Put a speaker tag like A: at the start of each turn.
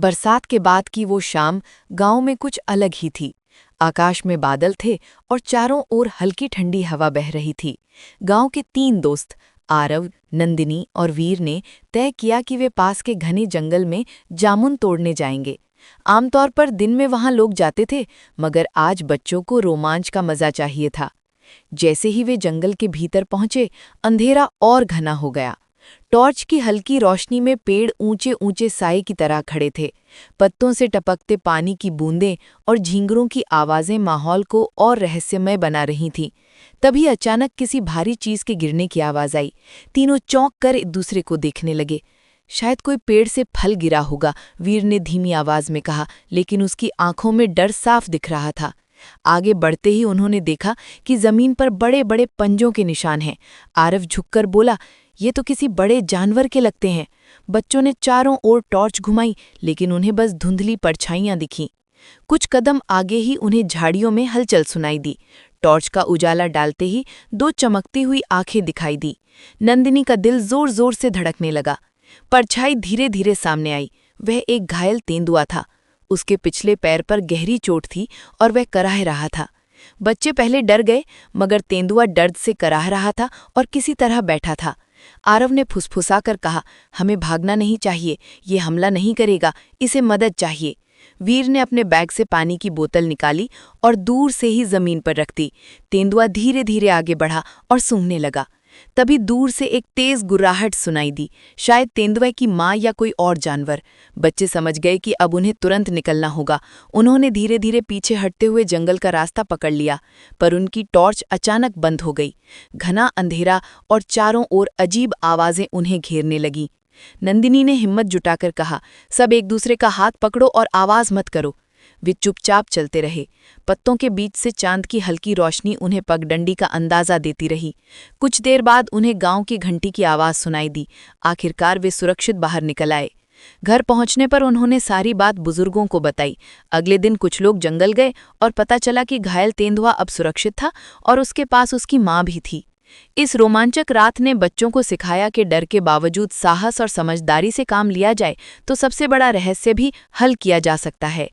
A: बरसात के बाद की वो शाम गांव में कुछ अलग ही थी। आकाश में बादल थे और चारों ओर हल्की ठंडी हवा बह रही थी। गांव के 3 दोस्त आरव, नंदिनी और वीर ने तय किया कि वे पास के घने जंगल में जामुन तोड़ने जाएंगे। आमतौर पर दिन में वहां लोग जाते थे, मगर आज बच्चों को रोमांच का मजा चाहिए था। जैसे ही वे जंगल के भीतर पहुंचे, अंधेरा और घना हो गया। टॉर्च की हल्की रोशनी में पेड़ ऊंचे ऊंचे साए की तरह खड़े थे। पत्तों से टपकते पानी की बूंदें और झींगरों की आवाजें माहौल को और रहस्यमय बना रही थीं। तभी अचानक किसी भारी चीज के गिरने की आवाज आई। तीनों चौंक कर एक दूसरे को देखने लगे। शायद कोई पेड़ से फल गिरा होगा, वीर ने धीमी आवाज में कहा, लेकिन उसकी आंखों में डर साफ दिख रहा था। आगे बढ़ते ही उन्होंने देखा कि जमीन पर बड़े बड़े पंजों के निशान हैं। आरव झुककर बोला, ये तो किसी बड़े जानवर के लगते हैं। बच्चों ने चारों ओर टॉर्च घुमाई, लेकिन उन्हें बस धुंधली परछाइयां दिखीं। कुछ कदम आगे ही उन्हें झाड़ियों में हलचल सुनाई दी। टॉर्च का उजाला डालते ही 2 चमकती हुई आंखें दिखाई दी। नंदिनी का दिल जोर जोर से धड़कने लगा। परछाई धीरे धीरे सामने आई। वह एक घायल तेंदुआ था। उसके पिछले पैर पर गहरी चोट थी और वह कराह रहा था। बच्चे पहले डर गए, मगर तेंदुआ दर्द से कराह रहा था और किसी तरह बैठा था। आरव ने फुसफुसाकर कहा, हमें भागना नहीं चाहिए, ये हमला नहीं करेगा, इसे मदद चाहिए। वीर ने अपने बैग से पानी की बोतल निकाली और दूर से ही जमीन पर रख दी। तेंदुआ धीरे धीरे आगे बढ़ा और सूंघने लगा। तभी दूर से एक तेज गुर्राहट सुनाई दी, शायद तेंदुए की माँ या कोई और जानवर। बच्चे समझ गए कि अब उन्हें तुरंत निकलना होगा। उन्होंने धीरे धीरे पीछे हटते हुए जंगल का रास्ता पकड़ लिया, पर उनकी टॉर्च अचानक बंद हो गई। घना अंधेरा और चारों ओर अजीब आवाजें उन्हें घेरने लगीं। नंदिनी ने हिम्मत जुटाकर कहा, सब एक दूसरे का हाथ पकड़ो और आवाज मत करो। वे चुपचाप चलते रहे। पत्तों के बीच से चांद की हल्की रोशनी उन्हें पगडंडी का अंदाजा देती रही। कुछ देर बाद उन्हें गांव की घंटी की आवाज सुनाई दी। आखिरकार वे सुरक्षित बाहर निकल आए। घर पहुंचने पर उन्होंने सारी बात बुजुर्गों को बताई। अगले दिन कुछ लोग जंगल गए और पता चला कि घायल तेंदुआ अब सुरक्षित था और उसके पास उसकी माँ भी थी। इस रोमांचक रात ने बच्चों को सिखाया कि डर के बावजूद साहस और समझदारी से काम लिया जाए तो सबसे बड़ा रहस्य भी हल किया जा सकता है।